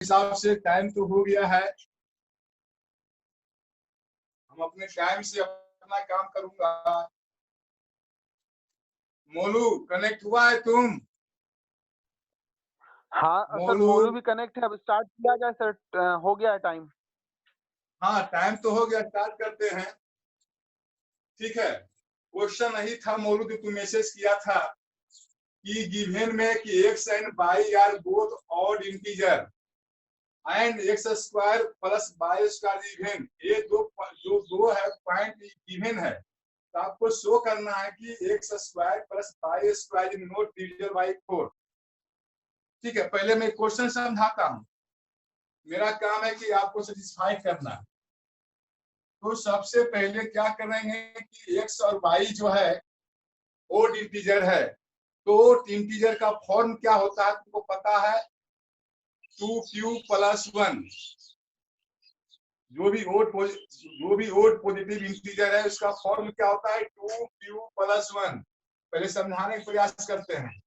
हिसाब से टाइम तो हो गया है, हम अपने टाइम से अपना काम करूंगा। मोलू कनेक्ट हुआ है तुम? हाँ सर, मोलू मोलू भी कनेक्ट है। अब स्टार्ट किया जाए सर, हो गया है टाइम। हाँ टाइम तो हो गया, स्टार्ट करते हैं। ठीक है, क्वेश्चन नहीं था मोलू जो तू मैसेज किया था कि गिवन में कि x and y are both odd integer and x square plus y square even, ये दो है पॉइंट गिवन है, तो आपको शो करना है कि x square plus y square is not divisible by 4। ठीक है, पहले मैं क्वेश्चन समझाता हूँ, मेरा काम है कि आपको सेटिस्फाई करना। तो सबसे पहले क्या करेंगे कि एक्स और वाई जो है ओड इंटीजर है, तो इंटीजर का फॉर्म क्या होता है तुमको पता है, 2q+1। जो भी ओड पॉजिटिव इंटीजर है उसका फॉर्म क्या होता है, 2q+1। पहले समझाने का प्रयास करते हैं।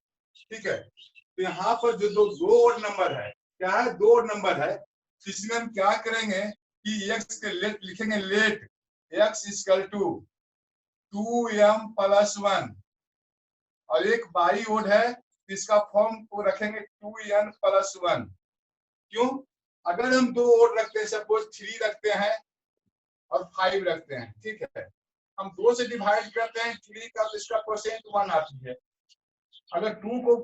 ठीक है, तो यहाँ पर जो दो ओड नंबर है, क्या है, दो ओड नंबर है, इसमें हम क्या करेंगे कि एक्स के लेट लिखेंगे, late x equal to 2m+1, और एक बाई ओड है, इसका फॉर्म को रखेंगे 2n+1। क्यों? अगर हम दो ओड रखते हैं, सपोज 3 रखते हैं और 5 रखते हैं, ठीक है, हम 2 से डिवाइड करते हैं 3 का, तो इसका कोसेंट 1 आती है। अगर 2 को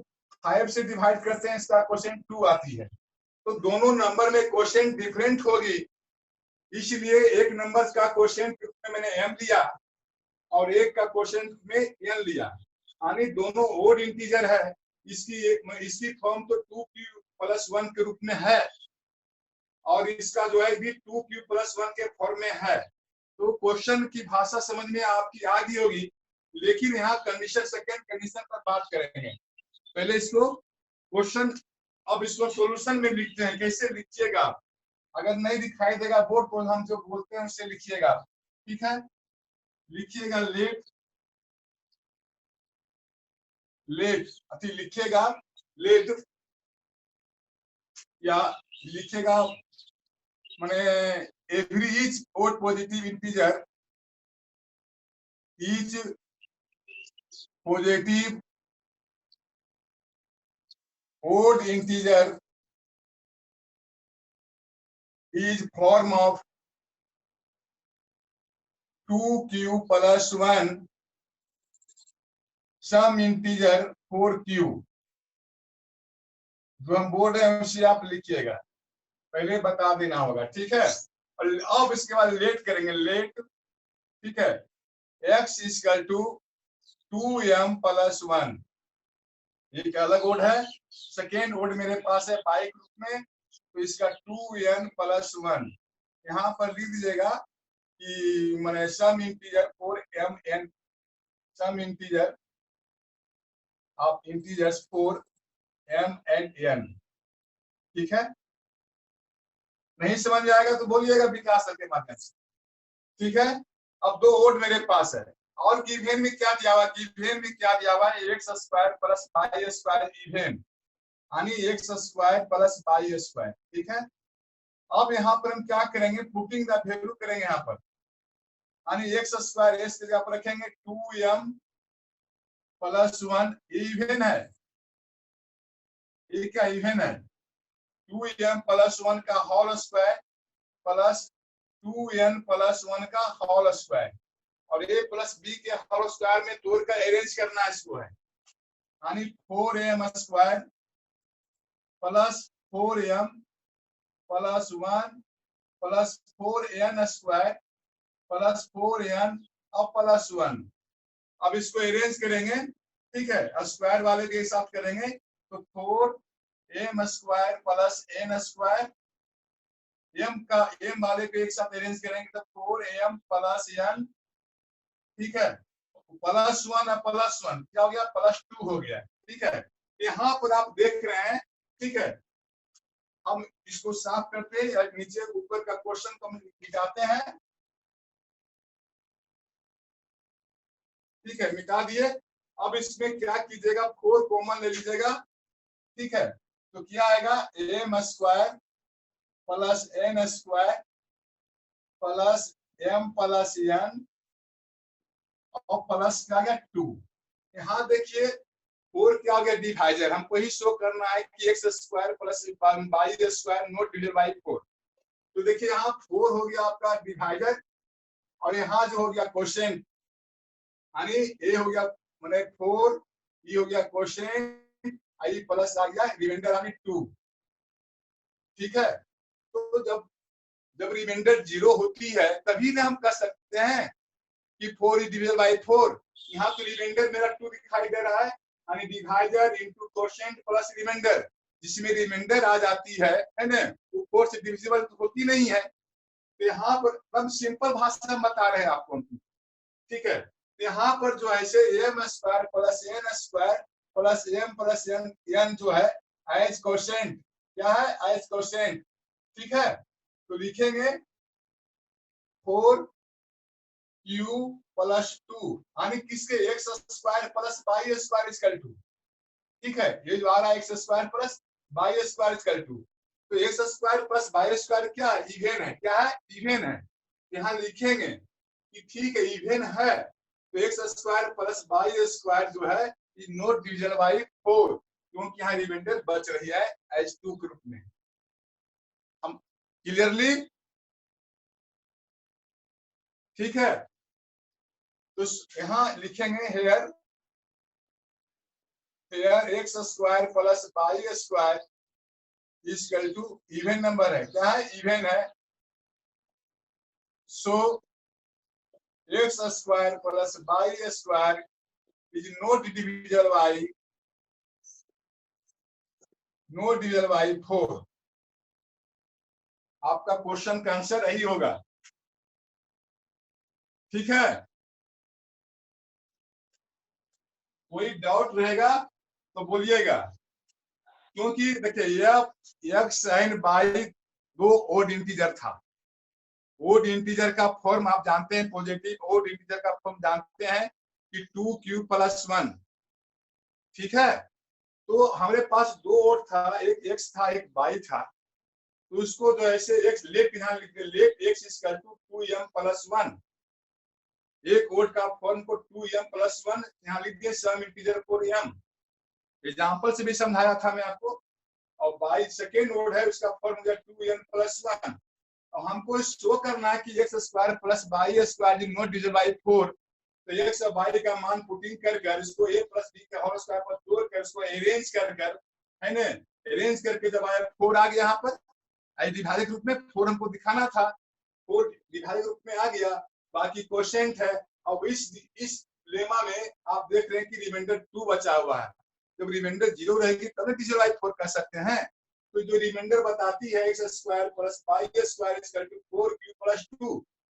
5 से डिवाइड करते हैं, इसका कोसेंट 2 आती है। तो दोनों नंबर में कोसेंट डिफरेंट होगी, इसलिए एक नंबर का कोसेंट में मैंने m लिया और एक का कोसेंट में n लिया, यानी दोनों ओड इंटीजर है। इसकी फॉर्म तो 2q+1 के रूप में है, और इसका जो है भी 2q+1 के फॉर्म में है। तो क्वेश्चन की भाषा समझ में आपकी आ गई होगी, लेकिन यहाँ कंडीशन, सेकंड कंडीशन पर बात करेंगे। पहले इसको क्वेश्चन, अब इसको सॉल्यूशन में लिखते हैं। कैसे लिखिएगा, अगर नहीं दिखाई देगा बोर्ड पर, हम जो बोलते हैं उससे लिखिएगा। ठीक है, लिखिएगा लेट, लेट अति लिखिएगा, लेट, या लिखिएगा माने every is odd positive integer is positive odd integer is form of 2q+1 some integer 4q। जो हम बोल रहे हैं उसे आप लिखिएगा, पहले बता देना होगा। ठीक है, और अब इसके बाद लेट करेंगे, लेट। ठीक है, x इक्वल टू 2m+1, एक अलग ओड है, सेकेंड ओड मेरे पास है पाई के रूप में, तो इसका 2n+1 यहाँ पर लिख दीजिएगा कि मैंने some integer 4mn, some integer of integers 4m and n। ठीक है, नहीं समझ में आएगा तो बोलिएगा विकास सर के माध्यम से। ठीक है, अब दो ओड मेरे पास है, और गिवन में क्या दिया हुआ, गिवन में क्या दिया हुआ है, x square plus y square even, यानी x square plus y square. ठीक है, अब यहाँ पर हम क्या करेंगे, पुटिंग द वैल्यू करेंगे यहाँ पर, यानी एक्स स्क्वायर एस के आप रखेंगे 2m+1, इवन है, ये क्या इवन है, 2m+1 का होल स्क्वायर प्लस 2n+1 का होल स्क्वायर, और a प्लस बी के होल स्क्वायर में तोड़कर अरेंज करना इसको है, यानी 4m² plus 4m+1 plus 4n² plus 4n और प्लस 1। अब इसको अरेंज करेंगे, ठीक है, स्क्वायर वाले के हिसाब करेंगे, तो 4m² प्लस n², m का m वाले के एक साथ अरेंज करेंगे तो 4m+n। ठीक है, +1 और +1 क्या हो गया, +2 हो गया। ठीक है, यहाँ पर आप देख रहे हैं। ठीक है, हम इसको साफ करते हैं, या नीचे ऊपर का क्वेश्चन को हम मिटाते हैं। ठीक है, मिटा दिए। अब इसमें क्या कीजिएगा, 4 कॉमन ले लीजिएगा। ठीक है, तो क्या आएगा, m² plus n square plus m plus n और प्लस क्या गया 2। यहाँ देखिए 4 क्या हो गया डिवाइजर, हमको ही शो करना है कि x square plus y square not divided by 4। तो देखिए यहाँ 4 हो गया आपका डिवाइजर और यहाँ जो हो गया क्वोशिएंट, यानी ए हो गया मैंने 4, ई हो गया क्वोशिएंट, आई प्लस आ गया रिमाइंडर यानी 2। ठीक है, तो जब रिमाइंडर 0 होती है तभी ना हम कह सकते हैं कि 4 इज डिविजिबल बाय 4। यहाँ तो रिमाइंडर मेरा 2 दिखाई दे रहा है, यानी divisor into quotient plus remainder, जिसमें रिमाइंडर आ जाती है ना, वो 4 से डिविजिबल तो होती नहीं है। तो यहाँ पर हम सिंपल भाषा में बता रहे हैं आपको, ठीक है। तो यहाँ पर जो है से m square plus n square plus m plus n जो है एज क्वोशिएंट, क्या है एज क्वोशिएंट, ठीक है। तो लिखेंगे 4q प्लस 2 यानी किसके x square plus y square equal to, ठीक है। ये जो आ रहा है x square plus y square equal to, तो x square plus y square क्या है इवेन है, क्या है इवेन है। यहाँ लिखेंगे कि ठीक है इवेन है, तो x square plus y square जो है इज नॉट डिविजिबल बाय 4, क्योंकि यहाँ रिमाइंडर बच रही है एज 2 के रूप में। हम क्लियरली, ठीक है। तो यहाँ लिखेंगे here x square plus y square equal to even number है, क्या है इवन है। So x square plus y square is not divisible by 4। आपका क्वेश्चन का आंसर यही होगा, ठीक है। कोई डाउट रहेगा तो बोलिएगा, क्योंकि देखिए x and y 2 odd integer था। ओड इंटीजर का फॉर्म आप जानते हैं, पॉजिटिव ओड इंटीजर का फॉर्म जानते हैं कि 2q प्लस 1, ठीक है। तो हमारे पास 2 ओड था, एक x था एक y था, तो उसको जो ऐसे x लेफ्ट यहाँ लिख दे, left x equal to 2m plus 1। एक ओड का फॉर्म को 2m प्लस 1 यहाँ लिख दिए, some integer for m, example से भी समझाया था मैं आपको। और y सेकेंड ओड है, उसका फॉर्म हो गया 2n प्लस 1। और हमको शो करना है कि x square plus y square is not divisible by 4। तो एक्स और वाई का मान पुटिंग कर इसको a प्लस b का होल स्क्वायर पर जोड़कर इसको अरेंज कर है ना, अरेंज करके जब आया 4 आ गया, यहाँ पर डिवाइडेड रूप में 4 हमको दिखाना था, 4 डिवाइडेड रूप में आ गया, बाकी क्वोशिएंट है। और इस लेमा में आप देख रहे हैं कि रिमाइंडर 2 बचा हुआ है। जब रिमाइंडर 0 रहेगी तब डिविजिबल बाय 4 कह सकते हैं। तो जो रिमाइंडर बताती है x square plus y square equal to 4q plus 2,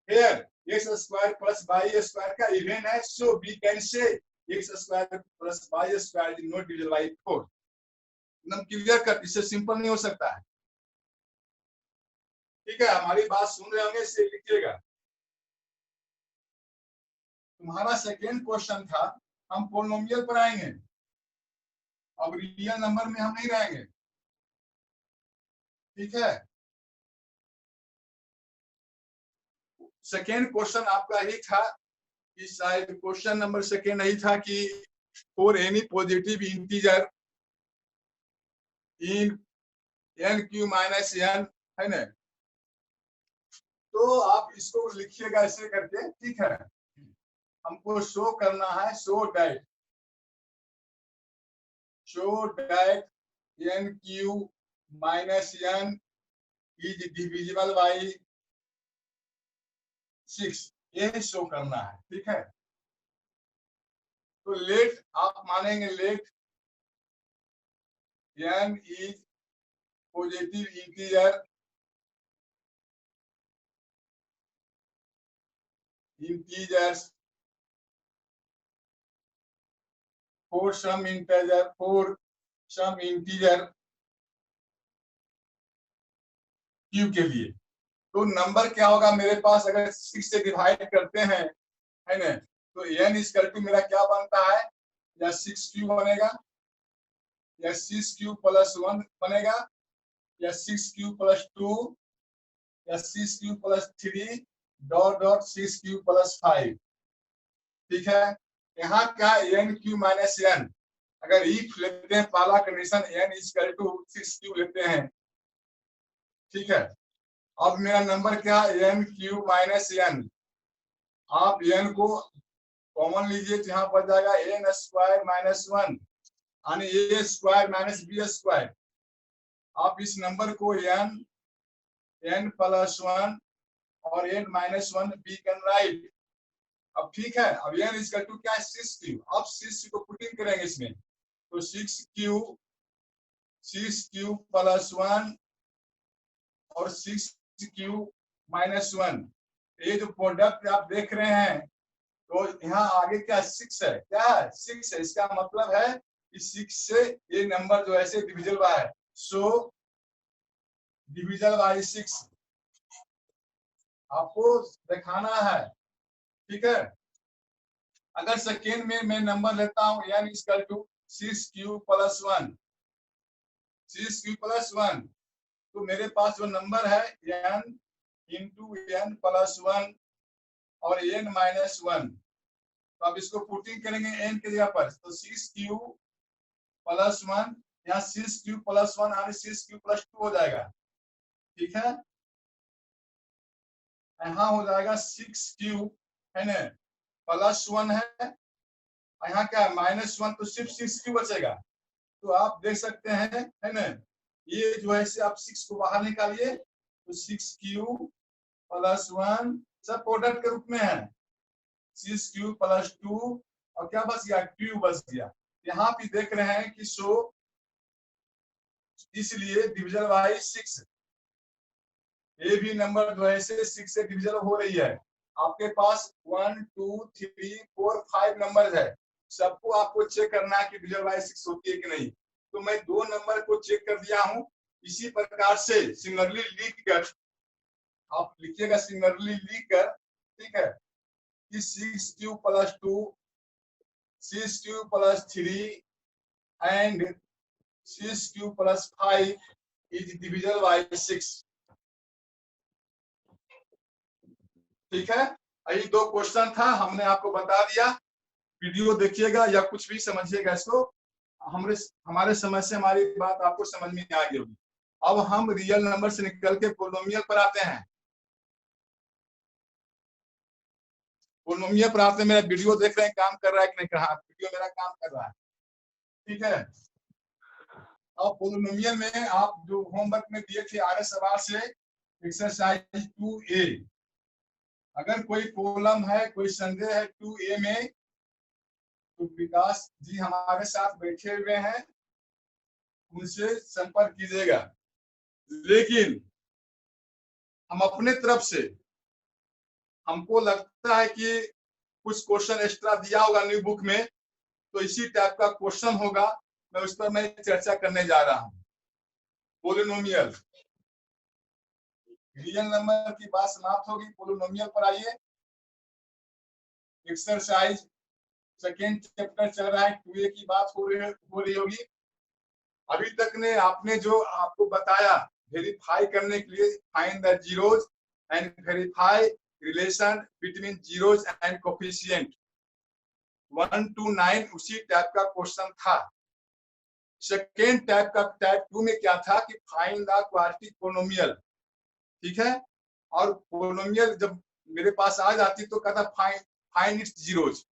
here x square plus y square का इवन है, so we can say x square plus y square is not divisible by 4। एकदम क्लियर कट, इससे simple नहीं हो सकता है, ठीक है। हमारी बात सुन रहे होंगे, इसे लिखिएगा। तुम्हारा सेकेंड क्वेश्चन था, हम पॉलिनोमियल पर आएंगे, अब रियल नंबर में हम नहीं रहेंगे, ठीक है। सेकेंड क्वेश्चन आपका ही था कि शायद क्वेश्चन नंबर सेकेंड यही था कि for any positive integer in nq minus n, है ना। तो आप इसको लिखिएगा ऐसे करके, ठीक है। हमको शो करना है show that nq minus n is divisible by 6, ये शो करना है, ठीक है। तो लेट आप मानेंगे let n is positive integers for some integer q के लिए। तो नंबर क्या होगा मेरे पास, अगर 6 से डिवाइड करते हैं, है ना, तो n इक्वल टू मेरा क्या बनता है, या 6q बनेगा, या 6q प्लस 1 बनेगा, या 6q प्लस 2, या 6q plus 3 dot dot 6q plus 5। ठीक है, यहाँ क्या एन क्यू माइनस एन, अगर इफ लेते हैं पहला condition N equal to 6q लेते हैं। ठीक है, अब मेरा नंबर क्या है एन क्यू माइनस एन, आप एन को कॉमन लीजिए तो यहाँ पर जाएगा एन स्क्वायर माइनस 1 यानी a square minus b square. आप इस नंबर को एन प्लस 1 और n minus 1 be can write. अब ठीक है, अब एन इक्वल टू क्या है 6q, अब 6q को पुटिंग करेंगे इसमें तो 6q प्लस 1 और 6q माइनस 1, ये जो प्रोडक्ट आप देख रहे हैं तो यहाँ आगे क्या 6 है, क्या है 6 है, इसका मतलब है कि 6 से ये नंबर जो है डिविजल बाय है, सो डिविजल बाय 6 आपको दिखाना है। ठीक है, अगर सेकेंड में मैं नंबर लेता हूं n equal to 6q plus 1, 6q plus 1, तो मेरे पास जो नंबर है एन इंटू एन प्लस 1 और एन माइनस 1, तो अब इसको पुटिंग करेंगे एन के जगह पर तो 6q प्लस 1, यहाँ 6q प्लस 1 और 6q प्लस 2 हो जाएगा। ठीक है, यहाँ हो जाएगा 6q है ना प्लस 1 है, यहाँ क्या है माइनस 1, तो सिर्फ 6q बचेगा। तो आप देख सकते हैं है ना, ये जो है आप 6 को बाहर निकालिए तो 6q प्लस 1 सब प्रोडक्ट के रूप में है, 6q प्लस 2 और क्या बच गया q बच गया। यहाँ भी देख रहे हैं कि सो इसलिए डिविजन बाय 6, ये भी नंबर जो है 6 से डिविजन हो रही है। आपके पास 1 2 3 4 5 नंबर है, सबको आपको चेक करना है कि डिविजन बाय 6 होती है कि नहीं। तो मैं 2 नंबर को चेक कर दिया हूं, इसी प्रकार से सिंगुलरली लिख कर आप लिखिएगा, सिंगुलरली लिख कर ठीक है कि 6q plus 2 6q plus 3 and 6q plus 5 is division bye 6। ठीक है, यही 2 क्वेश्चन था, हमने आपको बता दिया। वीडियो देखिएगा या कुछ भी समझिएगा इसको, हमारे समझ से हमारी बात आपको समझ में आ गई होगी। अब हम रियल नंबर से निकल के पोलिनोमियल पर आते हैं। पोलिनोमियल पर आते हैं, मेरा वीडियो देख रहे हैं काम कर रहा है कि नहीं, कहा वीडियो मेरा काम कर रहा है। ठीक है, अब पोलिनोमियल में आप जो होमवर्क में दिए थे आगे सवाल से एक्सरसाइज 2A, अगर कोई प्रॉब्लम है कोई संदेह है 2A में तो विकास जी हमारे साथ बैठे हुए हैं, उनसे संपर्क कीजिएगा। लेकिन हम अपने तरफ से, हमको लगता है कि कुछ क्वेश्चन एक्स्ट्रा दिया होगा न्यू बुक में, तो इसी टाइप का क्वेश्चन होगा, मैं उस पर मैं चर्चा करने जा रहा हूं। पोलिनोमियल, रियल नंबर की बात समाप्त होगी, पोलिनोमियल पर आइए। एक्सरसाइज सेकेंड चैप्टर चल रहा है, 2A की बात हो रही होगी। अभी तक ने आपने जो आपको बताया वेरीफाई करने के लिए, find the zeros and verify relation between zeros and coefficient, 1 to 9 उसी टाइप का क्वेश्चन था। सेकेंड टाइप का टाइप 2 में क्या था कि फाइंड द क्वाड्रेटिक पोलिनोमियल। ठीक है, और पोलिनोमियल जब मेरे पास आ जाती तो कहता फाइंड इट्स जीरोज,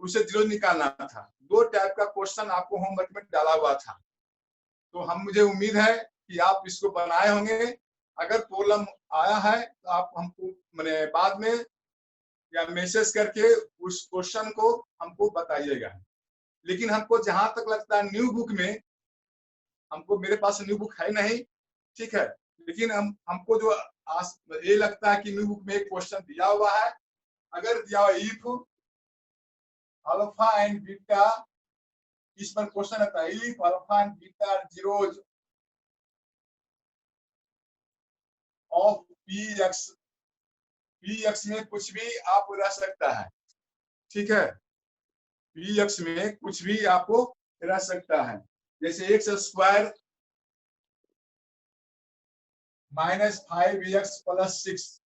उसे जीरो निकालना था। 2 टाइप का क्वेश्चन आपको होमवर्क में डाला हुआ था, तो हम मुझे उम्मीद है कि आप इसको बनाए होंगे। अगर प्रॉब्लम आया है तो आप हमको मैंने बाद में या मैसेज करके उस क्वेश्चन को हमको बताइएगा। लेकिन हमको जहां तक लगता है न्यू बुक में, हमको मेरे पास न्यू बुक है नहीं, ठीक है, लेकिन हमको जो ये लगता है कि न्यू बुक में एक क्वेश्चन दिया हुआ है, अगर दिया हुआ इफ अल्फा एंड बीटा, इस पर क्वेश्चन आता है if alpha and beta are zeros of px में कुछ भी आप रह सकता है। ठीक है, px में कुछ भी आपको रह सकता है, जैसे x स्क्वायर -5x + 6,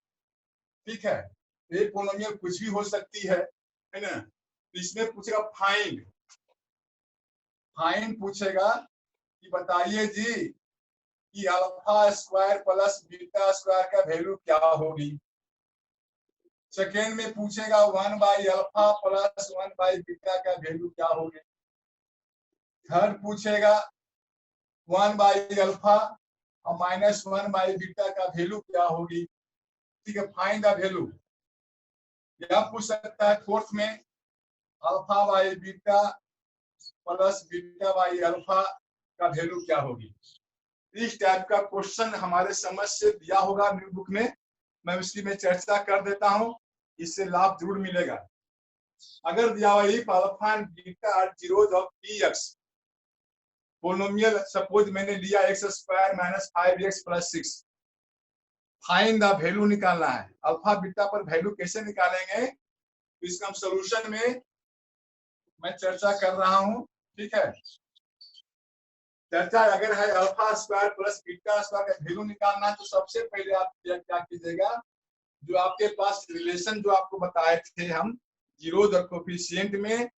ठीक है। एक पोलिनोमियल कुछ भी हो सकती है ना। तो इसमें पूछेगा फाइंड, पूछेगा कि बताइए जी कि alpha square plus beta square का वैल्यू क्या होगी। सेकेंड में पूछेगा 1/अल्फा प्लस 1/बीटा का वैल्यू क्या होगी। थर्ड पूछेगा 1/अल्फा और -1/बीटा का वैल्यू क्या होगी, ठीक है, फाइंड द वैल्यू। यह पूछ सकता है फोर्थ में alpha by beta plus beta by alpha का वैल्यू क्या होगी। इस टाइप का क्वेश्चन हमारे समझ से दिया होगा न्यू बुक में, मैं उसकी में चर्चा कर देता हूं, इससे लाभ जरूर मिलेगा। अगर दिया हुआ if alpha and beta are zeros of px, polynomial suppose मैंने लिया x² - 5x + 6, find the value निकालना है। अल्फा बीटा पर वैल्यू कैसे निकालेंगे, तो इसका हम सोल्यूशन में मैं चर्चा कर रहा हूं, ठीक है। चर्चा अगर है alpha square plus beta square का वैल्यू निकालना है, तो सबसे पहले आप क्या कीजिएगा, जो आपके पास रिलेशन जो आपको बताए थे हम जीरोज और कोफिशिएंट में,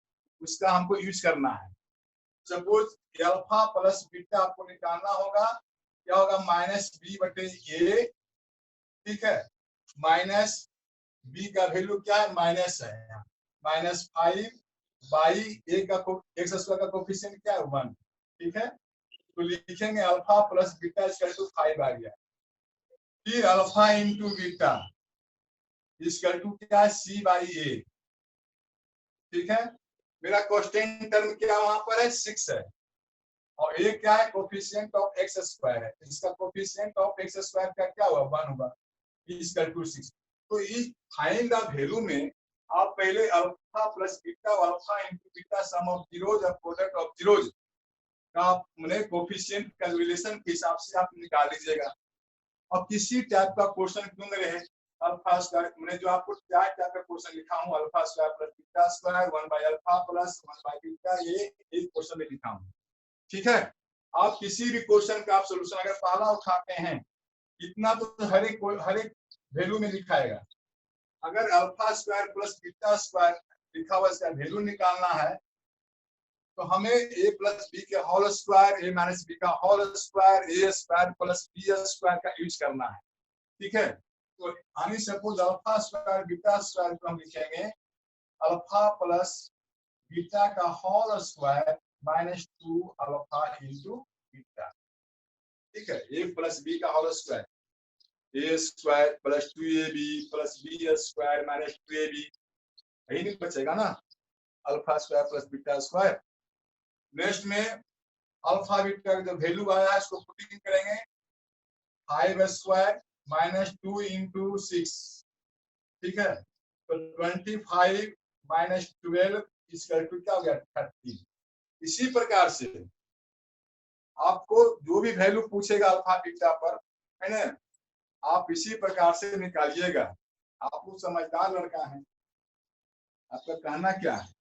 उसका हमको यूज करना है। सपोज अल्फा प्लस बीटा आपको निकालना होगा, क्या होगा, -b/a, ठीक है। माइनस b का वैल्यू क्या है, माइनस है, -5/a का x² का कोफिशिएंट क्या है, 1, ठीक है। तो लिखेंगे alpha plus beta equal to 5 आ गया। फिर alpha into beta equal to क्या है, c/a, ठीक है। मेरा कांस्टेंट टर्म क्या वहां पर है, 6 है, और ये क्या है, कोफिशिएंट ऑफ x² है। इसका कोफिशिएंट ऑफ x² का क्या हुआ, 1 होगा, इक्वल टू 6। तो इस फाइंड द वैल्यू में आप पहले अल्फा प्लस बीटा और alpha into beta some of zeros और प्रोडक्ट ऑफ जीरोज का मैंने कोफिशिएंट कैलकुलेशन के हिसाब से आप निकाल लीजिएगा। और किसी टाइप का क्वेश्चन क्यों न रहे, अल्फा स्क्वायर, मैंने जो आपको 4 टाइप का क्वेश्चन लिखा हूं, alpha square plus beta square, 1/अल्फा प्लस 1/बीटा, ये एक क्वेश्चन में लिखा हूं, ठीक है। आप किसी भी क्वेश्चन का आप सोल्यूशन अगर पहला उठाते हैं, इतना तो हर एक वैल्यू में लिखाएगा। अगर alpha square plus beta square लिखा हुआ इसका वैल्यू निकालना है, तो हमें a प्लस बी के whole square, a minus b का whole square, a square plus b square का यूज करना है, ठीक है। तो यानी suppose alpha square beta square को हम लिखेंगे अल्फा प्लस बीटा का whole square -2 alpha into beta, ठीक है। a प्लस बी का whole square, a square plus 2ab plus b square -2ab, यही नहीं बचेगा ना, alpha square plus beta square. Next में अल्फा बीटा का जो वैल्यू आया है इसको पुटिंग करेंगे, 5² - 2 इंटू 6, ठीक है। तो 25 - 12 इक्वल टू क्या हो गया, 30। इसी प्रकार से आपको जो भी वैल्यू पूछेगा अल्फा बीटा पर, है ना, आप इसी प्रकार से निकालिएगा। आप लोग समझदार लड़का है, आपका कहना क्या है।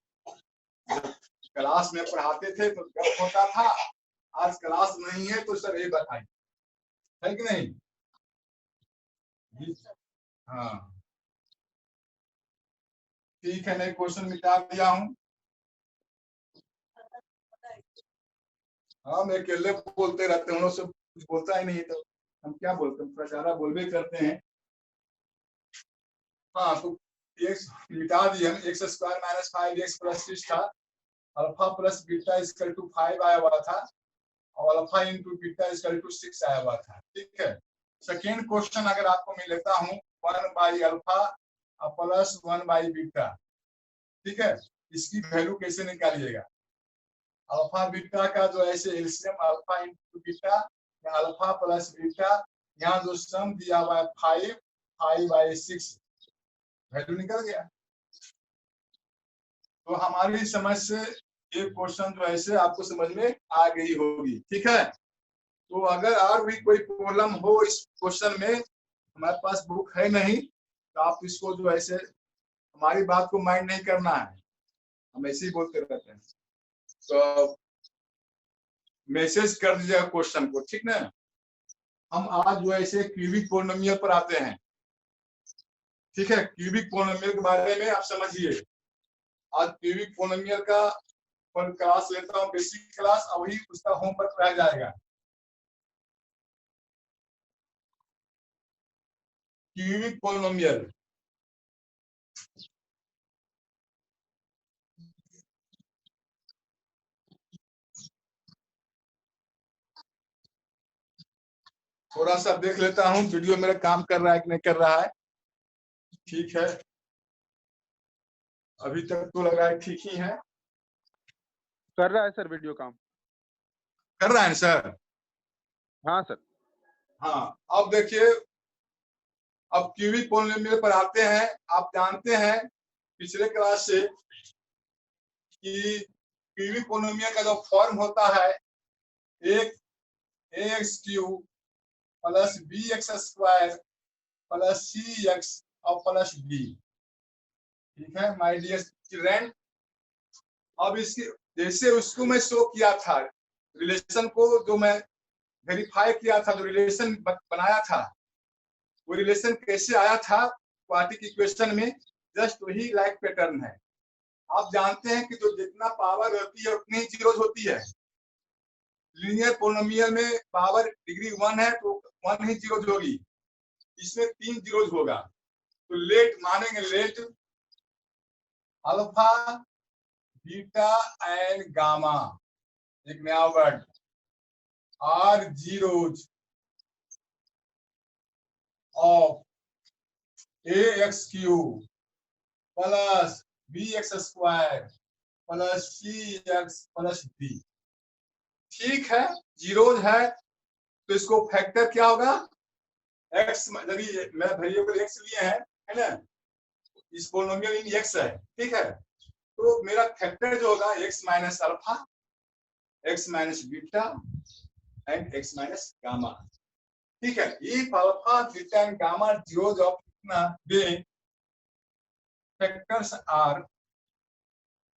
क्लास में पढ़ाते थे तो गप होता था, आज क्लास नहीं है तो सर ये बताइए, है कि नहीं। हाँ ठीक है, मैं क्वेश्चन मिटा दिया हूँ। हाँ मैं अकेले बोलते रहते हैं, सब कुछ बोलता ही नहीं, तो हम क्या बोलते हैं, प्रचारा बोलबे करते हैं। हाँ तो x मिटा दिए हम, x² - 5x + 6 था, alpha plus beta equal to 5 आया हुआ था, और alpha into beta equal to 6 आया हुआ था, ठीक है। सेकेंड क्वेश्चन अगर आपको मैं लेता हूँ 1/अल्फा प्लस 1/बीटा, ठीक है, इसकी वैल्यू कैसे निकालिएगा। अल्फा बीटा का जो ऐसे एलसीएम अल्फा इंटू बीटा या अल्फा प्लस बीटा, यहाँ जो सम दिया हुआ है 5/6, वैल्यू निकल गया। तो हमारी समझ से ये क्वेश्चन जो ऐसे आपको समझ में आ गई होगी, ठीक है। तो अगर और भी कोई प्रॉब्लम हो इस क्वेश्चन में, हमारे पास बुक है नहीं, तो आप इसको जो ऐसे हमारी बात को माइंड नहीं करना है, हम ऐसे ही बोलते रहते हैं, तो मैसेज कर दीजिएगा क्वेश्चन को, ठीक ना। हम आज जो ऐसे क्यूबिक पोलिनोमियल पर आते हैं। ठीक है, क्यूबिक पोलिनोमियल के बारे में आप समझिए। आज क्यूबिक पोलिनोमियल का पर क्लास लेता हूँ, बेसिक क्लास, और वही उसका होमवर्क रह जाएगा। क्यूबिक पोलिनोमियल थोड़ा सा देख लेता हूँ वीडियो मेरा काम कर रहा है कि नहीं कर रहा है। ठीक है, अभी तक तो लग रहा है ठीक ही है। कर रहा है सर वीडियो काम। कर रहा है ना सर? हाँ सर। हाँ, अब देखिए, अब क्यूबिक पोलिनोमियल पर आते हैं। आप जानते हैं पिछले क्लास से कि क्यूबिक पोलिनोमियल का जो फॉर्म होता है, एक x cube plus b x square plus c x और प्लस बी। ठीक है माय डियर चिल्ड्रेन, अब इसकी जैसे उसको मैं शो किया था, रिलेशन को जो मैं वेरीफाई किया था, जो रिलेशन बनाया था, वो रिलेशन कैसे आया था क्वाड्रेटिक इक्वेशन में, जस्ट वही लाइक पैटर्न है। आप जानते हैं कि जो जितना पावर होती है उतनी जीरोज होती है। लीनियर पोलिनोमियल में पावर डिग्री 1 है तो 1 ही जीरोज होगी, इसमें 3 जीरोज होगा। तो लेट मानेंगे, let alpha beta and gamma, एक नया word, are zeros of a x cube plus b x square plus c x plus b. ठीक है, जीरोज है तो इसको फैक्टर क्या होगा, एक्स, यदि मेरा वेरिएबल एक्स लिए है ना, इस पोलिनोमियल इन एक्स है। ठीक है, तो मेरा फैक्टर जो होगा x minus alpha, x minus beta and x minus gamma. ठीक है, if alpha beta and gamma zeros of कितना, then factors are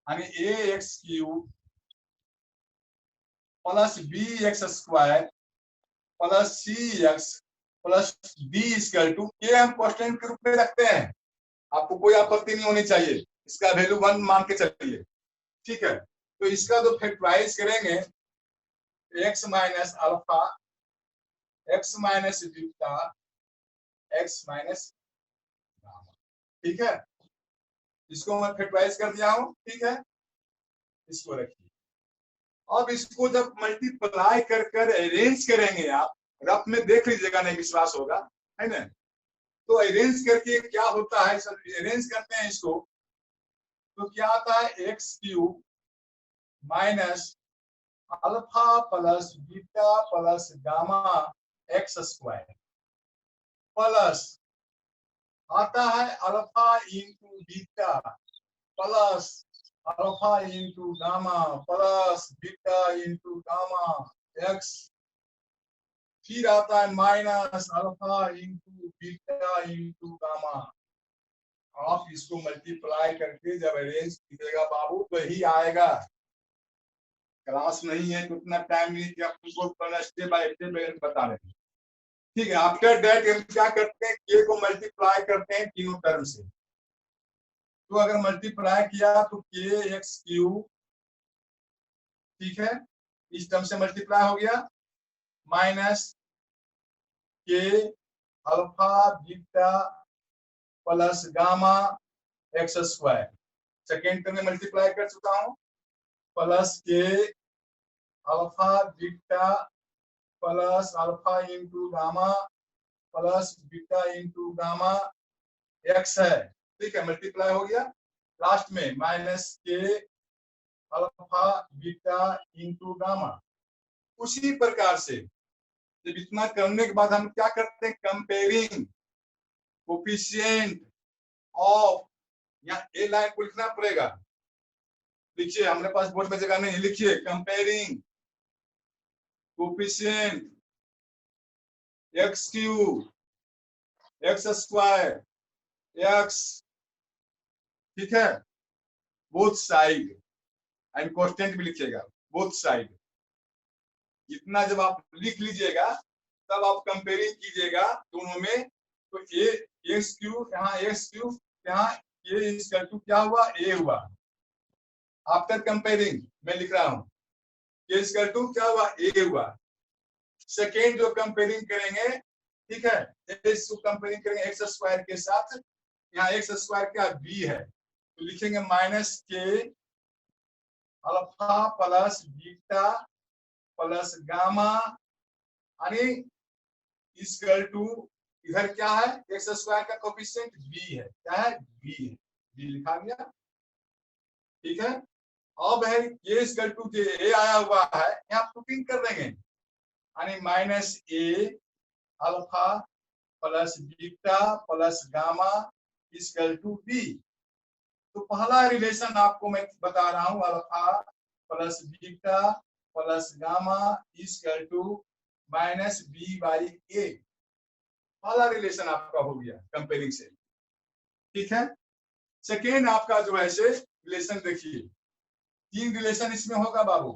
यानी a x cube plus b x square plus c x plus b equal to, ये हम constant के रूप में रखते हैं, आपको कोई आपत्ति नहीं होनी चाहिए, इसका वैल्यू 1 मान के चलिए। ठीक है, तो इसका जो फैक्टराइज करेंगे, x minus alpha x minus beta x minus gamma. ठीक है, इसको मैं फैक्टराइज कर दिया हूं। ठीक है, इसको रखिए। अब इसको जब मल्टीप्लाई कर कर अरेंज करेंगे, आप रफ में देख लीजिएगा, नहीं विश्वास होगा, है ना, तो अरेंज करके क्या होता है, सब अरेंज करते हैं इसको, तो क्या आता है, x cube minus alpha plus beta plus gamma X square plus आता है alpha into beta plus alpha into gamma plus beta into gamma x, फिर आता है minus alpha into beta into gamma. आप इसको मल्टीप्लाई करके जब अरेंज कीजिएगा बाबू, तो ही आएगा। क्लास नहीं है तो उतना टाइम नहीं कि आपको स्टेप बाय स्टेप बता रहे हैं। ठीक है, आफ्टर दैट हम क्या करते हैं, के को मल्टीप्लाई करते हैं तीनों टर्म से। तो अगर मल्टीप्लाई किया तो के एक्स क्यूब, ठीक है, इस टर्म से मल्टीप्लाई हो गया, माइनस के alpha beta plus gamma X square, second term में मल्टीप्लाई कर चुका हूं, प्लस के alpha beta plus alpha into gamma plus beta into gamma x है। ठीक है, मल्टीप्लाई हो गया, लास्ट में माइनस के अल्फा बीटा इंटू गामा। उसी प्रकार से जब इतना करने के बाद हम क्या करते हैं, कंपेयरिंग कोफिशिएंट ऑफ, यहाँ ए लाइन को लिखना पड़ेगा, लिखिए, हमारे पास बोर्ड में जगह नहीं, लिखिए comparing coefficient x cube X square x, ठीक है, बोथ साइड, एंड कांस्टेंट भी लिखिएगा बोथ साइड। इतना जब आप लिख लीजिएगा तब आप कंपेयरिंग कीजिएगा दोनों में, तो ए एक्स क्यूब यहाँ एक्स क्यूब यहाँ ये इक्वल टू क्या हुआ ए हुआ। आफ्टर कंपेयरिंग मैं लिख रहा हूँ ये इक्वल टू क्या हुआ ए हुआ। सेकेंड जो कंपेयरिंग करेंगे, ठीक है, इसको कंपेयरिंग करेंगे एक्स स्क्वायर के साथ, यहाँ एक्स स्क्वायर क्या बी है, तो लिखेंगे माइनस के alpha plus beta plus gamma यानी इक्वल टू इधर क्या है एक्स स्क्वायर का कोफिशिएंट बी है, क्या है बी है, बी लिखा गया, ठीक है। अब है ये इक्वल टू जो ए आया हुआ है यहाँ पुटिंग कर देंगे यानी minus a alpha plus beta plus gamma equal to b. तो पहला रिलेशन आपको मैं बता रहा हूँ alpha plus beta plus gamma equal to minus b by a, पहला रिलेशन आपका हो गया कंपेयरिंग से, ठीक है। सेकेंड आपका जो है से रिलेशन देखिए, तीन रिलेशन इसमें होगा बाबू,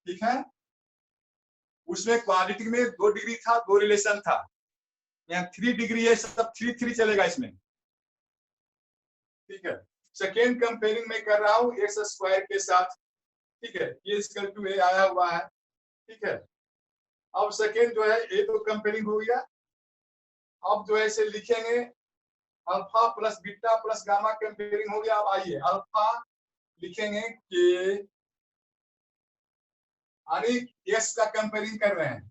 ठीक है। उसमें क्वाड्रेटिक में 2 डिग्री था, 2 रिलेशन था, यहाँ 3 डिग्री है, सब 3 चलेगा इसमें, ठीक है। सेकेंड कंपेयरिंग में कर रहा हूँ एक्स स्क्वायर के साथ, ठीक है, ये इक्वल टू ए आया हुआ है, ठीक है। अब सेकेंड जो है ए तो कंपेयरिंग हो गया, अब जो है इसे लिखेंगे alpha plus beta plus gamma comparing हो गया। अब आइए अल्फा लिखेंगे के यानी एक्स का कंपेयरिंग कर रहे हैं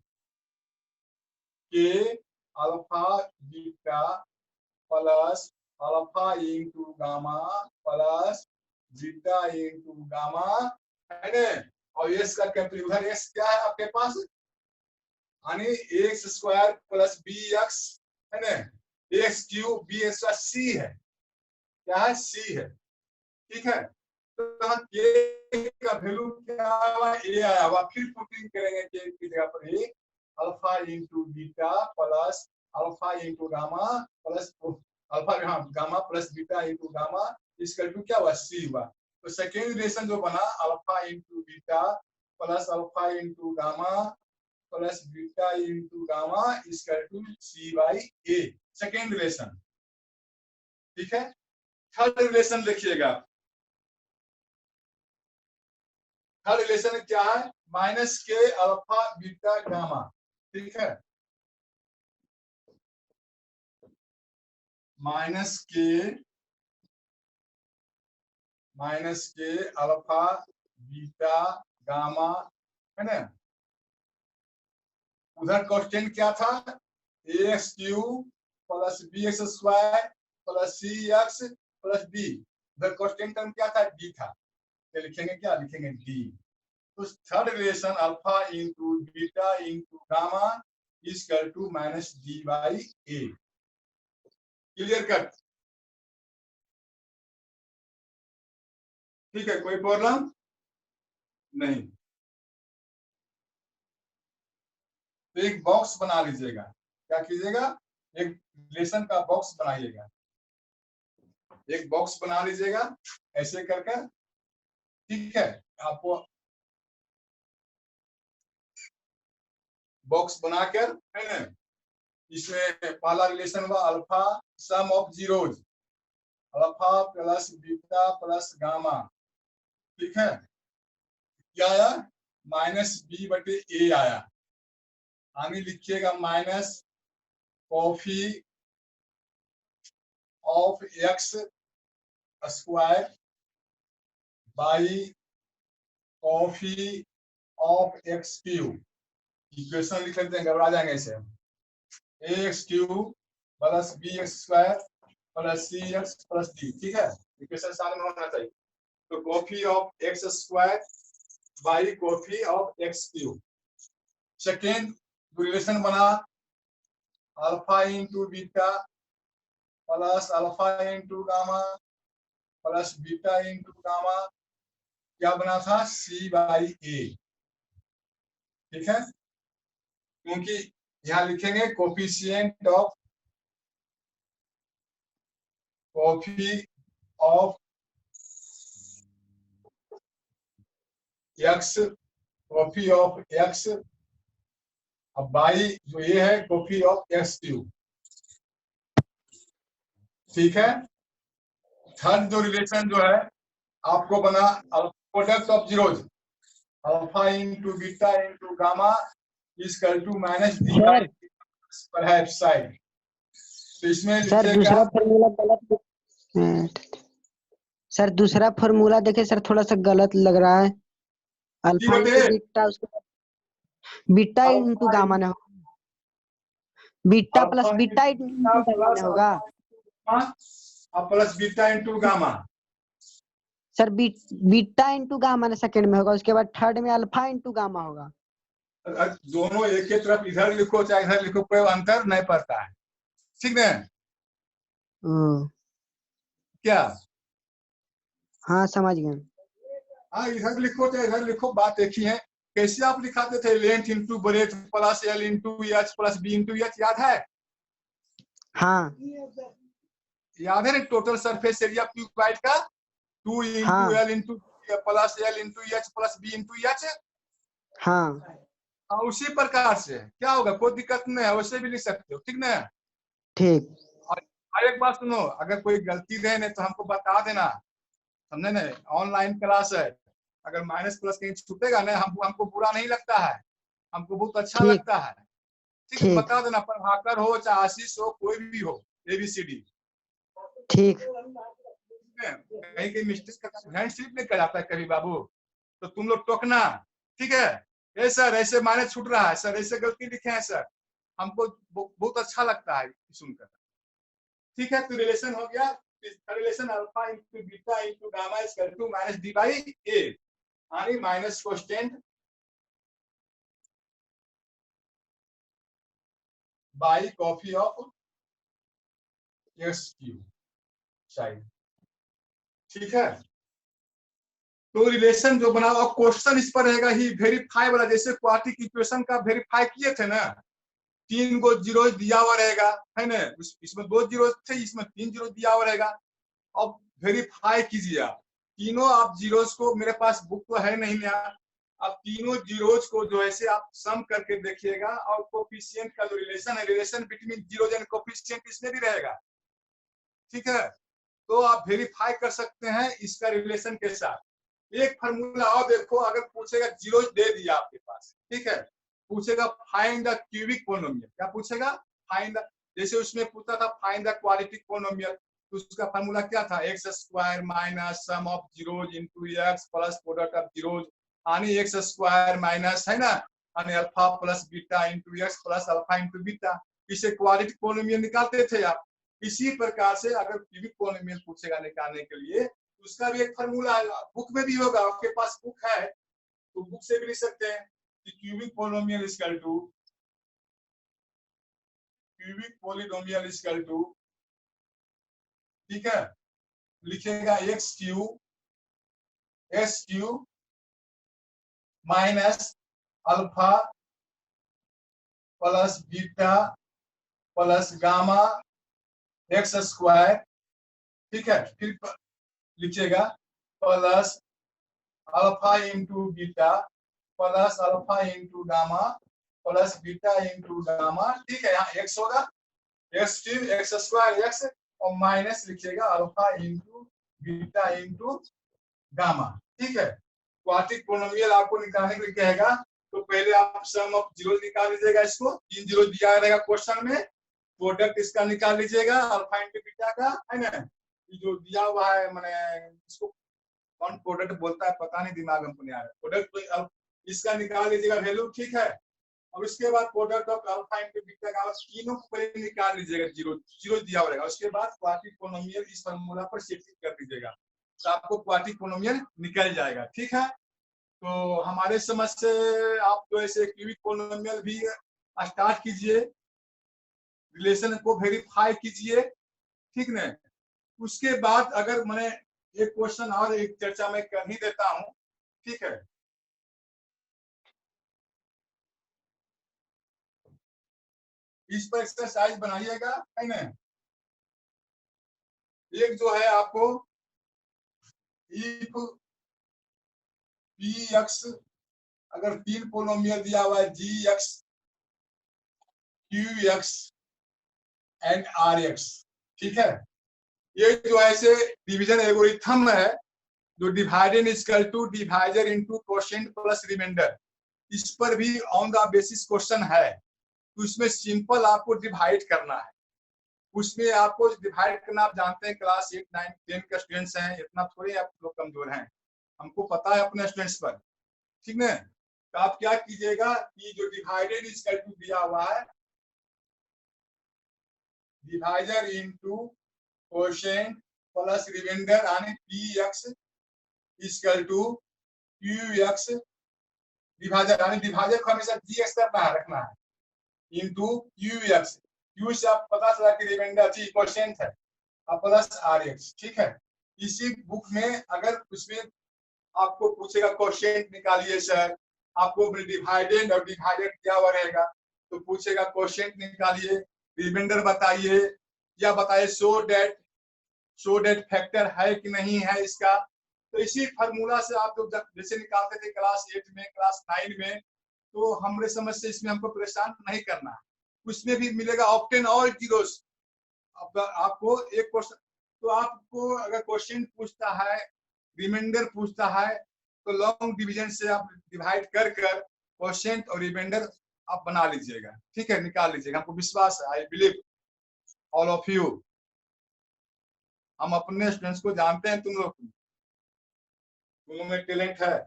के alpha beta plus alpha into gamma plus beta into gamma, है ना। और एक्स का कंपेयरिंग उधर एक्स क्या है आपके पास यानी x square plus b x, है ना, एक्स क्यूब बी एक्स का सी है, क्या है सी है, ठीक है। तो ये का वैल्यू क्या हुआ ए आया हुआ, फिर पुटिंग करेंगे के की जगह पर a alpha into beta plus alpha into gamma plus alpha gamma plus beta into gamma इसका टू क्या हुआ सी हुआ। तो सेकेंड रिलेशन जो बना alpha into beta plus alpha into gamma plus beta into gamma इसका to c by a, second relation, ठीक है। थर्ड रिलेशन देखिएगा, थर्ड रिलेशन क्या है माइनस के अल्फा बीटा गामा, ठीक है, माइनस के अल्फा बीटा गामा, है ना। उधर क्वेश्चन क्या था x cube plus b x square plus c x plus d, उधर क्वेश्चन टर्म क्या था डी था, तो लिखेंगे क्या लिखेंगे डी। तो third relation alpha into beta into gamma equal to minus D by a, clear cut, ठीक है, कोई प्रॉब्लम नहीं। तो एक बॉक्स बना लीजिएगा, क्या कीजिएगा एक रिलेशन का बॉक्स बनाइएगा, एक बॉक्स बना लीजिएगा ऐसे करके, ठीक है। आपको बॉक्स बनाकर, है ना, इसमें पहला रिलेशन हुआ alpha sum of zeros alpha plus beta plus gamma, ठीक है, क्या आया माइनस बी बटे ए आया, आगे लिखिएगा minus coeff of x square by coeff of x cube, equation लिख लेते हैं घबरा जाएंगे इसे, x cube plus b x square plus c x plus d, ठीक है, इक्वेशन सामने में होना चाहिए। तो coeff of x square by coeff of x cube, second relation बना alpha into beta plus alpha into gamma plus beta into gamma, क्या बना था सी बाई ए, ठीक है, क्योंकि यहाँ लिखेंगे coefficient of coffee of x, coffee of x अब बाई जो ये है कॉपी ऑफ एक्स क्यूब, ठीक है। थर्ड जो रिलेशन जो है आपको बना product of zeros, alpha into beta into gamma equal to minus D by perhaps side. तो इसमें सर लिखिएगा दूसरा फॉर्मूला गलत। सर दूसरा फॉर्मूला देखिए सर, थोड़ा सा गलत लग रहा है। अल्फा इंटू बीटा, उसके बाद बीटा इंटू गामा ना होगा, beta plus beta into gamma ना होगा plus beta into gamma. Sir. Beta into gamma ना सेकंड में होगा, उसके बाद थर्ड में अल्फा इंटू गामा होगा। दोनों एक ही तरफ इधर लिखो चाहे इधर लिखो, कोई अंतर नहीं पड़ता है, ठीक है क्या? हाँ समझ गए। हाँ इधर लिखो चाहे इधर लिखो, बात एक ही है। कैसे आप लिखाते थे? Length into breadth plus L into H plus B into H, याद है? हाँ याद है ना? टोटल सरफेस एरिया क्यूबाइड का 2 इंटू हाँ L into plus L into H plus B into H. हाँ उसी प्रकार से क्या होगा, कोई दिक्कत नहीं है, वैसे भी लिख सकते हो, ठीक ना? ठीक। और एक बात सुनो, अगर कोई गलती रहे ना तो हमको बता देना, समझे ना? ऑनलाइन क्लास है, अगर माइनस प्लस कहीं छूटेगा ना हमको बुरा नहीं लगता है, हमको बहुत अच्छा ठीक लगता है, ठीक है? ठीक बता देना, प्रभाकर हो चाहे आशीष हो, कोई भी हो, ABCD, ठीक। कहीं कहीं मिस्टेक हैंड स्लिप नहीं कर जाता है कभी बाबू, तो तुम लोग टोकना, ठीक है? ये सर ऐसे माइनस छूट रहा है, सर ऐसे गलती लिखे हैं सर, हमको बहुत अच्छा लगता है सुनकर, ठीक है? तो रिलेशन हो गया, relation alpha into beta into gamma is equal to minus D by a, यानी minus constant by coeff of x cube side, ठीक है? तो रिलेशन जो बना हुआ क्वेश्चन इस पर रहेगा ही वेरीफाई वाला, जैसे क्वाड्रेटिक इक्वेशन का वेरीफाई किए थे ना, 3 गो जीरो दिया हुआ रहेगा, है ना? इसमें 2 जीरो थे, इसमें 3 जीरो दिया हुआ रहेगा। अब वेरीफाई कीजिए आप तीनों, आप जीरोस को, मेरे पास बुक तो है नहीं यार, आप तीनों जीरोस को जो है आप सम करके देखिएगा, और कोफिशिएंट का जो रिलेशन है, relation between zeros and coefficient इसमें भी रहेगा, ठीक है? तो आप वेरीफाई कर सकते हैं इसका रिलेशन के साथ। एक फार्मूला और देखो, अगर पूछेगा जीरो दे दिया आपके पास, ठीक है, पूछेगा फाइंड द क्यूबिक पोलिनोमियल, क्या पूछेगा? फाइंड द, जैसे उसमें पूछा था फाइंड द क्वाड्रेटिक पोलिनोमियल, तो उसका फार्मूला क्या था? X square minus sum of zeros into x plus product of zeros, यानी एक्स स्क्वायर माइनस, है ना, यानी alpha plus beta into x plus alpha into beta, इसे क्वाड्रेटिक पोलिनोमियल निकालते थे आप। इसी प्रकार से अगर क्यूबिक पोलिनोमियल पूछेगा निकालने के लिए, उसका भी एक फार्मूला बुक में भी होगा, आपके पास बुक है तो बुक से भी लिख सकते हैं कि cubic polynomial equal to, cubic polynomial equal to, ठीक है, लिखेगा X cube S cube minus alpha plus beta plus gamma X square, ठीक है, फिर लिखिएगा plus alpha into beta plus alpha into gamma plus beta into gamma, ठीक है? यहाँ एक्स होगा, X cube X square X, और माइनस लिखिएगा alpha into beta into gamma, ठीक है? क्वाड्रेटिक पोलिनोमियल आपको निकालने के लिए कहेगा, तो पहले आप सम ऑफ जीरो निकाल लीजिएगा, इसको 3 जीरो दिया रहेगा क्वेश्चन में, प्रोडक्ट इसका निकाल लीजिएगा अल्फा इंटू बीटा का, है ना? जो दिया हुआ है, मैंने इसको कौन प्रोडक्ट बोलता है पता नहीं, दिमाग में नहीं आ रहा, प्रोडक्ट इसका निकाल लीजिएगा वैल्यू, ठीक है? और उसके बाद product of alpha into beta का तीनों को पहले निकाल लीजिएगा, जीरो जीरो दिया रहेगा, उसके बाद क्वाड्रेटिक पोलिनोमियल इस फार्मूला पर सब्स्टिट्यूट कर दीजिएगा, तो आपको क्वाड्रेटिक पोलिनोमियल निकल जाएगा, ठीक है? तो हमारे समझ से आप जो ऐसे क्यूबिक पोलिनोमियल भी स्टार्ट कीजिए, रिलेशन को वेरीफाई कीजिए, ठीक ना? उसके बाद अगर मैंने एक क्वेश्चन और एक चर्चा में कर ही देता हूं, ठीक है? इस पर एक्सरसाइज बनाइएगा, है ना? एक जो है आपको इफ पी एक्स, अगर 3 पोलिनोमियल दिया हुआ है g x q x and r x. ठीक है, ये जो ऐसे डिवीजन एल्गोरिथम है, जो डिवाइडेड is equal to divisor into quotient plus remainder, इस पर भी ऑन द बेसिस क्वेश्चन है। तो इसमें सिंपल आपको डिवाइड करना है, उसमें आपको डिवाइड करना, आप जानते हैं क्लास 8, 9, 10 के स्टूडेंट्स हैं, इतना थोड़ी आप लोग कमजोर हैं, हमको पता है अपने स्टूडेंट्स पर। ठीक है, तो आप क्या कीजिएगा कि जो डिवाइडेड इज इक्वल टू दिया हुआ है, divisor into quotient plus remainder यानी p x equal to q x divisor, यानी डिवाइजर को हमेशा जी एक्स पर रखना है इनटू क्यू एक्स। क्यू से आप पता चला कि रिमाइंडर जी क्वोशिएंट है, अब प्लस आर एक्स। ठीक है, इसी बुक में अगर उसमें आपको पूछेगा क्वोशिएंट निकालिए सर, आपको डिवाइडेड और डिवाइडेड क्या हुआ रहेगा, तो पूछेगा क्वोशिएंट निकालिए, रिमाइंडर बताइए, या बताइए शो डेट फैक्टर है कि नहीं है इसका। तो इसी फार्मूला से आप लोग जैसे निकालते थे क्लास 8 में, क्लास 9 में, तो हमारे समझ से इसमें हमको परेशान नहीं करना है। उसमें भी मिलेगा ऑप्टेन ऑल जीरोस। आपको एक क्वेश्चन, तो आपको अगर क्वेश्चन पूछता है, रिमाइंडर पूछता है, तो लॉन्ग डिवीजन से आप डिवाइड कर क्वेश्चन और रिमाइंडर आप बना लीजिएगा। ठीक है, निकाल लीजिएगा, हमको विश्वास है, I believe all of you. हम अपने स्टूडेंट्स को जानते हैं, तुम लोग में टैलेंट है।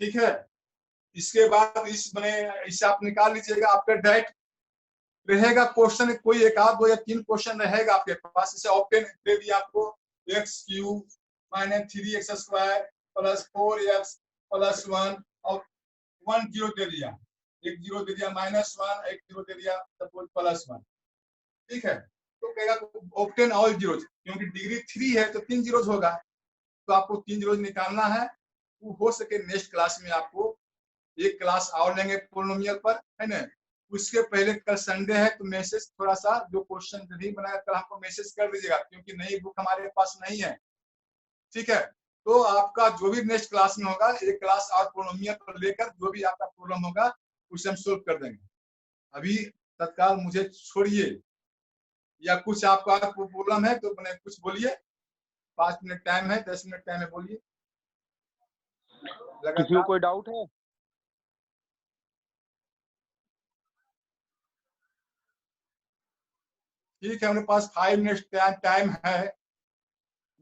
ठीक है, इसके बाद इससे आप निकाल लीजिएगा, आपका डायरेक्ट रहेगा क्वेश्चन, कोई एक आध 2 या 3 क्वेश्चन रहेगा आपके पास। इसे ऑप्टेन दे दिया आपको, x cube minus 3x square plus 4x plus 1 और 1 जीरो दे दिया, एक जीरो दे दिया, -1 एक जीरो दे दिया, सपोज +1। ठीक है, तो कहेगा ऑप्टेन ऑल जीरो, क्योंकि डिग्री 3 है तो 3 जीरोज होगा, तो आपको 3 जीरोज निकालना है। वो हो सके नेक्स्ट क्लास में आपको एक क्लास और लेंगे पोलिनोमियल पर, है ना। उसके पहले कल संडे है, तो मैसेज थोड़ा सा जो क्वेश्चन नहीं बनाया कल हमको मैसेज कर दीजिएगा, क्योंकि नई बुक हमारे पास नहीं है। ठीक है, तो आपका जो भी नेक्स्ट क्लास में होगा, एक क्लास और पोलिनोमियल पर लेकर जो भी आपका प्रॉब्लम होगा उसे हम सोल्व कर देंगे। अभी तत्काल मुझे छोड़िए, या कुछ आपका प्रॉब्लम है तो कुछ बोलिए, 5 मिनट टाइम है, 10 मिनट टाइम है, बोलिए। किसी को कोई डाउट है? ठीक है, हमारे पास 5 मिनट टाइम है,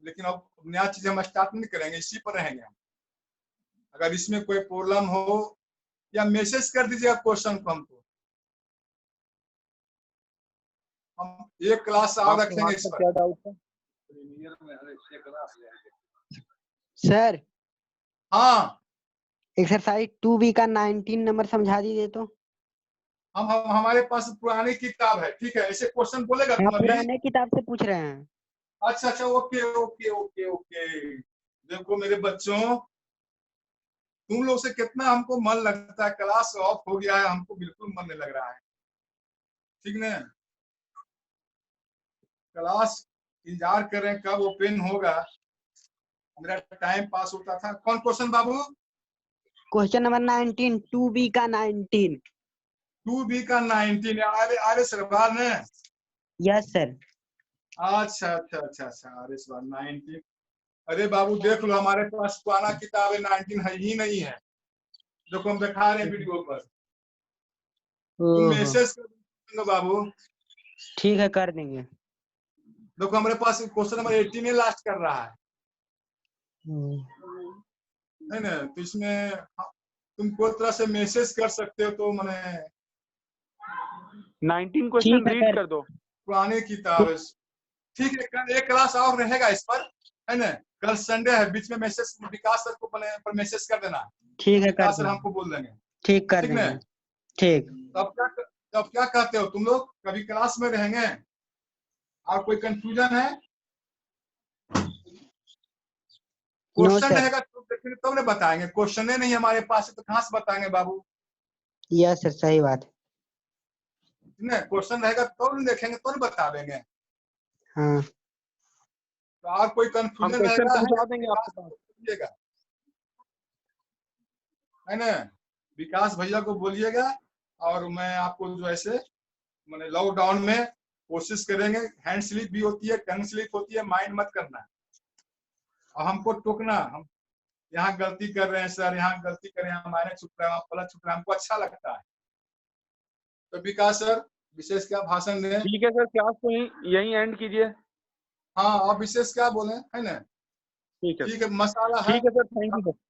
लेकिन अब नया चीज हम स्टार्ट नहीं करेंगे, इसी पर रहेंगे हम। अगर इसमें कोई प्रॉब्लम हो या मैसेज कर दीजिएगा क्वेश्चन को हमको, हम एक क्लास और रखेंगे इस पर। क्या डाउट है सर? हाँ, एक्सरसाइज 2B का 19 नंबर समझा दीजिए तो। हम हमारे पास पुरानी किताब है। ठीक है, ऐसे क्वेश्चन बोलेगा हाँ, तुम अभी? पुराने किताब से पूछ रहे हैं। अच्छा अच्छा, ओके ओके ओके ओके। देखो मेरे बच्चों, तुम लोग से कितना हमको मन लगता है, क्लास ऑफ हो गया है, हमको बिल्कुल मन नहीं लग रहा है। ठीक ना, क्लास इंतजार कर रहे हैं कब ओपन होगा, मेरा टाइम पास होता था। कौन क्वेश्चन बाबू? क्वेश्चन नंबर 19, 2B का 19। 2B का 19 अरे सरबार ने? Yes sir. अच्छा अच्छा अच्छा अच्छा, अरे सवाल 19। अरे बाबू देख लो, हमारे पास पुराना किताब है, 19 है ही नहीं है, जो हम दिखा रहे हैं वीडियो पर। तुम मैसेज कर दो बाबू। ठीक है, कर देंगे। देखो हमारे पास क्वेश्चन नंबर 18 लास्ट कर रहा है ना, तो इसमें तुम कोई तरह से मैसेज कर सकते हो, तो मैंने 19 क्वेश्चन रीड कर दो। पुरानी किताब है। ठीक है, कल एक क्लास और रहेगा इस पर, है ना। कल संडे है, बीच में मैसेज विकास सर को पर मैसेज कर देना। ठीक है, विकास सर हमको बोल देंगे। ठीक कर ठीक ना, देंगे। ठीक। तब क्या कहते हो तुम लोग, कभी क्लास में रहेंगे? और कोई कंफ्यूजन है? क्वेश्चन रहेगा तो देखेंगे तब ना बताएंगे, क्वेश्चन नहीं हमारे पास है तो कहाँ से बताएंगे बाबू? यस सर, सही बात। क्वेश्चन रहेगा तो नहीं देखेंगे, तो नहीं बता देंगे। हाँ, तो और कोई हम कंफ्यूजन क्वेश्चन रहेगा पहुंचा देंगे आपके पास। बोलिएगा, है ना। विकास भैया को बोलिएगा, और मैं आपको जो ऐसे मैंने लॉकडाउन में कोशिश करेंगे। हैंड स्लिप भी होती है, टंग स्लिप होती है, माइंड मत करना और हमको टोकना। हम यहाँ गलती कर रहे हैं सर, यहाँ गलती कर रहे हैं, हमारे छुप रहे हैं, पलट छुप रहे हैं, हमको अच्छा लगता है। तो विकास सर विशेष क्या भाषण दें? ठीक है सर, क्लास को यहीं एंड कीजिए। हाँ, आप विशेष क्या बोले है ना? ठीक है, ठीक है, मसाला है। ठीक है सर, थैंक यू सर।